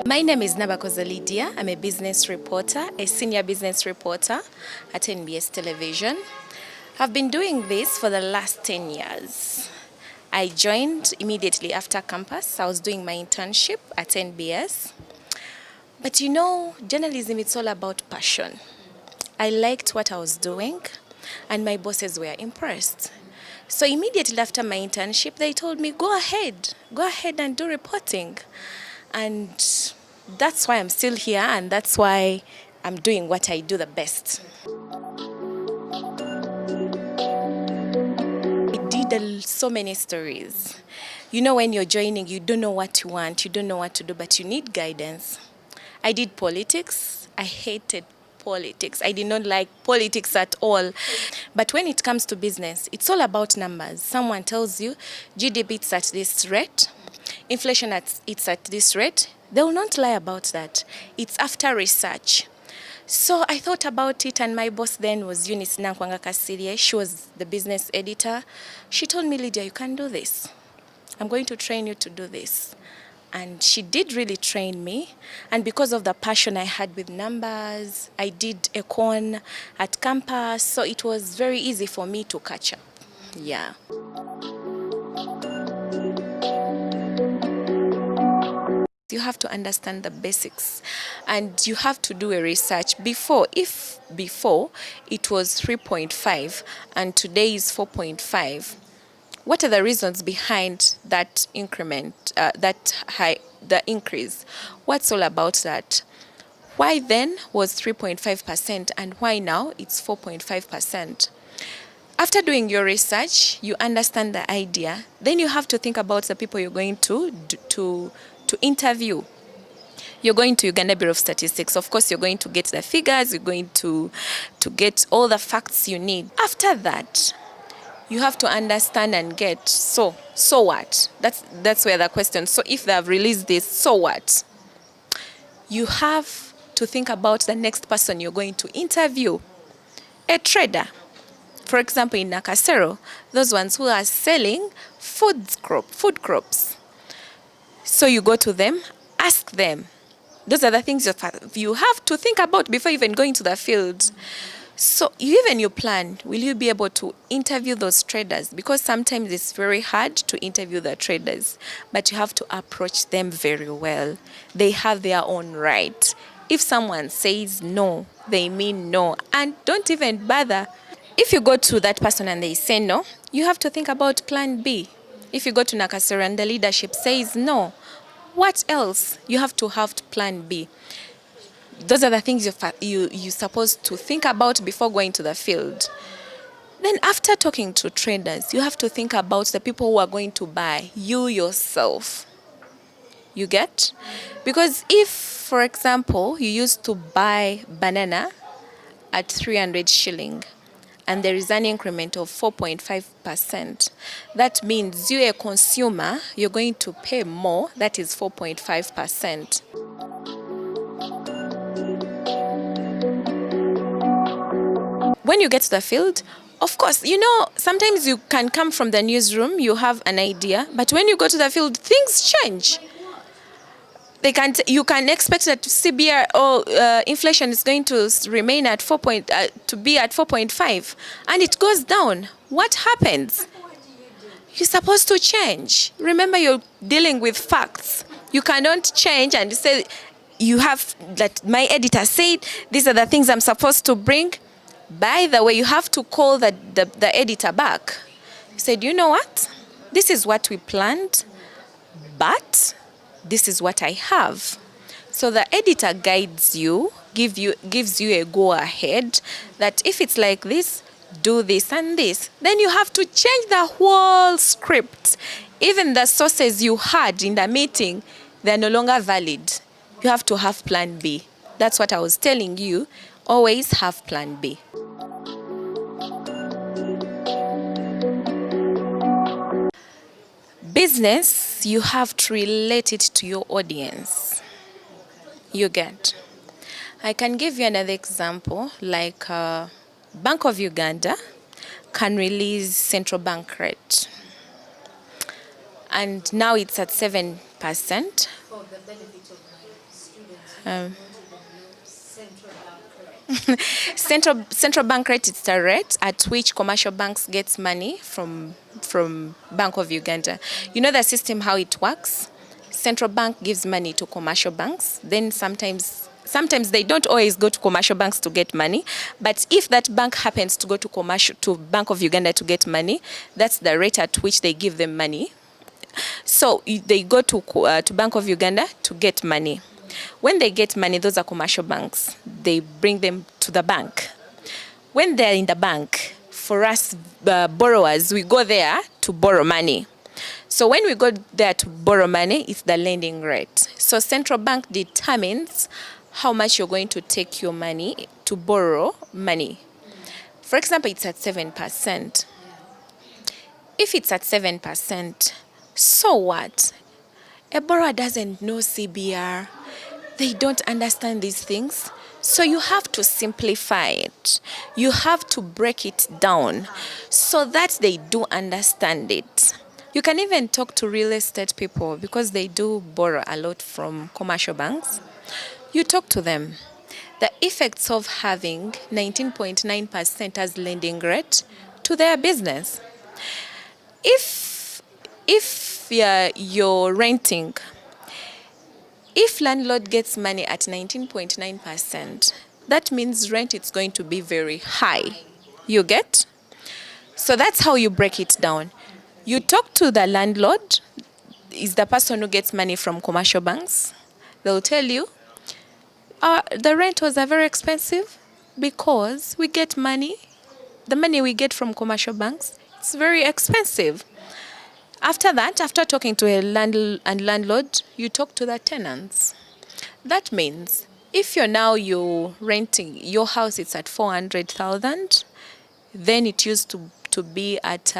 My name is Nabakoza Lydia. I'm a business reporter, a senior business reporter at NBS Television. I've been doing this for the last 10 years. I joined immediately after campus. I was doing my internship at NBS. But you know, journalism, it's all about passion. I liked what I was doing, and my bosses were impressed. So immediately after my internship, they told me, go ahead and do reporting. And that's why I'm still here, and that's why I'm doing what I do the best. I did so many stories. You know, when you're joining, you don't know what you want, you don't know what to do, but you need guidance. I did politics. I hated politics. I did not like politics at all. But when it comes to business, it's all about numbers. Someone tells you GDP is at this rate, inflation it's at this rate. They will not lie about that. It's after research. So I thought about it, and my boss then was Eunice Nankwanga Kasirie. She was the business editor. She told me, Lydia, you can do this. I'm going to train you to do this. And she did really train me. And because of the passion I had with numbers, I did a con at campus. So it was very easy for me to catch up. Yeah. You have to understand the basics, and you have to do a research before. If before it was 3.5 and today is 4.5, what are the reasons behind that increment, the increase? What's all about that? Why then was 3.5% and why now it's 4.5%? After doing your research, you understand the idea. Then you have to think about the people you're going to interview. You're going to Uganda Bureau of Statistics. Of course, you're going to get the figures. You're going to get all the facts you need. After that, you have to understand and get, so what? That's where the question. So if they have released this, so what? You have to think about the next person you're going to interview. A trader. For example, in Nakasero, those ones who are selling food crops. So you go to them, ask them. Those are the things you have to think about before even going to the field. So you plan, will you be able to interview those traders? Because sometimes it's very hard to interview the traders, but you have to approach them very well. They have their own right. If someone says no, they mean no, and don't even bother. If you go to that person and they say no, you have to think about plan B. If you go to Nakasero and the leadership says no, what else? You have to have plan B. Those are the things you're supposed to think about before going to the field. Then after talking to traders, you have to think about the people who are going to buy, you yourself. You get? Because if, for example, you used to buy banana at 300 shilling, and there is an increment of 4.5%. That means you, a consumer, you're going to pay more. That is 4.5%. When you get to the field, of course, you know, sometimes you can come from the newsroom, you have an idea, but when you go to the field, things change. You can expect that CBR or inflation is going to remain at 4.5, and it goes down. What happens? You're supposed to change. Remember, you're dealing with facts. You cannot change and say you have that. My editor said these are the things I'm supposed to bring. By the way, you have to call the editor back. He said, you know what? This is what we planned, but this is what I have. So the editor guides you, gives you a go ahead that if it's like this, do this and this. Then you have to change the whole script. Even the sources you had in the meeting, they're no longer valid. You have to have plan B. That's what I was telling you. Always have plan B. Business, you have to relate it to your audience. You get. I can give you another example, like Bank of Uganda can release central bank rate. And now it's at 7%. For the benefit of Central bank rate is the rate at which commercial banks gets money from Bank of Uganda. You know the system how it works. Central bank gives money to commercial banks. Then sometimes they don't always go to commercial banks to get money, but if that bank happens to go to Bank of Uganda to get money, that's the rate at which they give them money. So they go to Bank of Uganda to get money. When they get money, those are commercial banks. They bring them to the bank. When they're in the bank, for us borrowers, we go there to borrow money. So when we go there to borrow money, it's the lending rate. So central bank determines how much you're going to take your money to borrow money. For example, it's at 7%. If it's at 7%, so what? A borrower doesn't know CBR. They don't understand these things. So you have to simplify it. You have to break it down so that they do understand it. You can even talk to real estate people because they do borrow a lot from commercial banks. You talk to them. The effects of having 19.9% as lending rate to their business. If you're renting, if landlord gets money at 19.9%, that means rent is going to be very high. You get? So that's how you break it down. You talk to the landlord, is the person who gets money from commercial banks. They'll tell you, the rentals are very expensive because we get money. The money we get from commercial banks, it's very expensive. After that, after talking to a landlord, you talk to the tenants. That means if you're renting your house, it's at 400,000, then it used to be at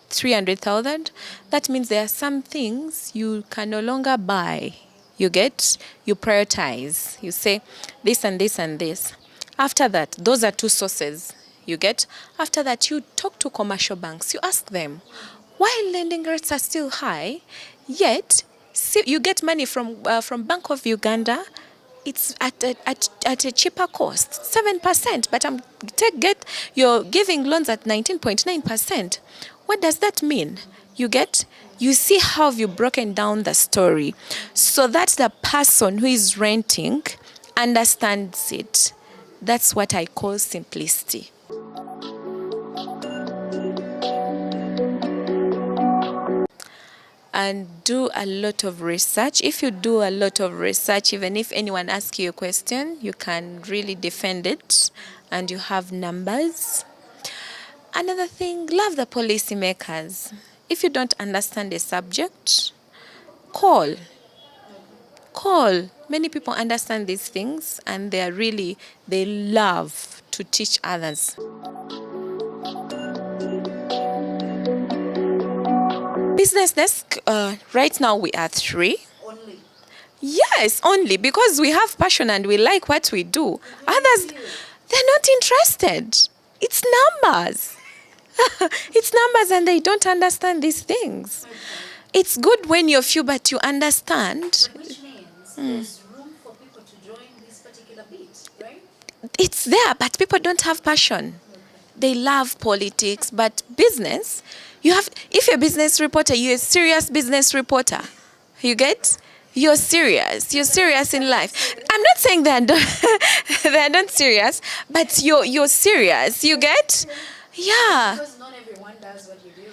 300,000. That means there are some things you can no longer buy. You prioritize. You say this and this and this. After that, those are two sources. You get? After that, you talk to commercial banks. You ask them, why lending rates are still high, yet you get money from Bank of Uganda, it's at a cheaper cost, 7%, but you're giving loans at 19.9%. What does that mean? You see how you've broken down the story so that the person who is renting understands it. That's what I call simplicity. And do a lot of research. If you do a lot of research, even if anyone asks you a question, you can really defend it and you have numbers. Another thing, love the policymakers. If you don't understand a subject, call. Many people understand these things and they love to teach others. Business desk, right now we are 3. Only? Yes, only because we have passion and we like what we do. Others, they're not interested. It's numbers. It's numbers and they don't understand these things. Okay. It's good when you're few, but you understand. But which means there's room for people to join this particular bit, right? It's there, but people don't have passion. Okay. They love politics, but business, if you're a business reporter, you're a serious business reporter. You get? You're serious in life. I'm not saying they're not serious, but you're serious. You get? Yeah. Because not everyone does what you do.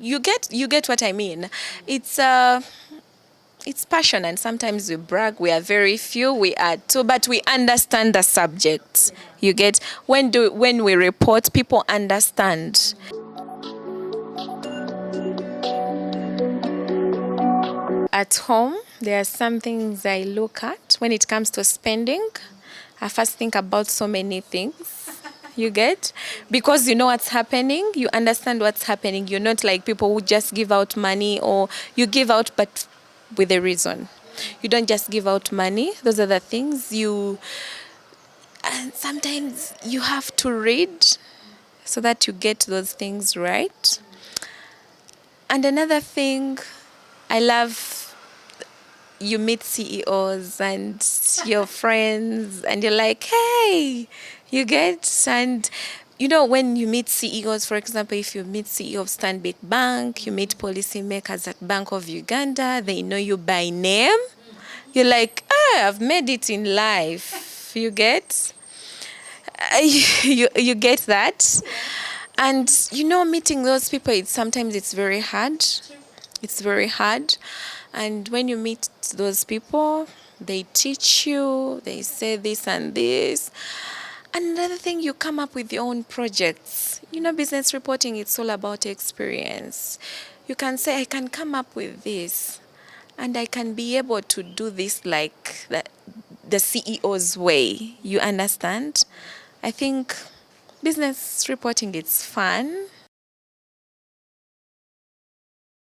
You get what I mean. It's passion, and sometimes we brag. We are very few. We are two, but we understand the subject. You get? When we report, people understand. At home, there are some things I look at when it comes to spending. I first think about so many things. You get? Because you know what's happening. You understand what's happening. You're not like people who just give out money, or you give out but with a reason. You don't just give out money. Those are the things and sometimes you have to read so that you get those things right. And another thing I love, you meet CEOs and your friends, and you're like, hey, you get, and you know, when you meet CEOs, for example, if you meet CEO of Stanbic Bank, you meet policymakers at Bank of Uganda, they know you by name. You're like, ah, I've made it in life. You get? You get that? Yeah. And you know, meeting those people, sometimes it's very hard. True. It's very hard. And when you meet those people, they teach you, they say this and this. Another thing, you come up with your own projects. You know, business reporting, it's all about experience. You can say, I can come up with this, and I can be able to do this like the CEO's way. You understand? I think business reporting, it's fun.